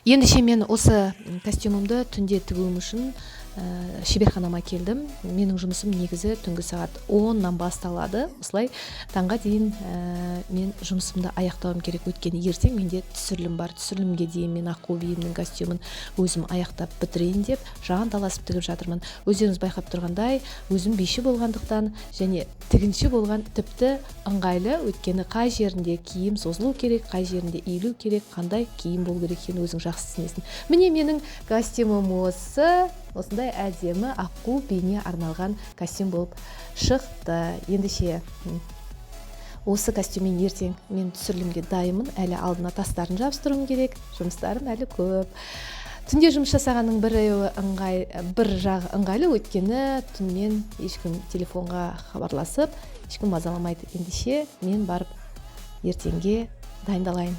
Ендеше мен осы костюмымды түнде тігуім үшін шеберханама келдім. Менің жұмысым негізі түнгі сағат 10-нан басталады. Осылай таңға дейін мен жұмысымды аяқтауым керек. Өйткені ертең менде түсірілім бар. Түсірілімге дейін мен аққу биімнің костюмын өзім аяқтап бітірейін деп жан таласып тігіп жатырмын. Өздеріңіз байқап тұрғандай, өзім биші болғандықтан және тігінші болған тіпті ыңғайлы. Өйткені қай жерінде киім созылу керек, қай жерінде иілу керек, қандай киім болу керек екенін өзің жақсы түсінесің. Міне менің костюмым осындай әдемі аққу биіне арналған костюм болып шықты. Ендеше осы костюммен ертең мен түсірілімге дайынмын. Әлі алдына тастарын жабыстыруым керек. Жұмыстарым әлі көп. Түнде жұмыс жасағанның бір жағы ыңғайлы, өйткені түнмен ешкім телефонға хабарласып, ешкім мазаламайды. Ендеше мен барып ертеңге дайындалайын.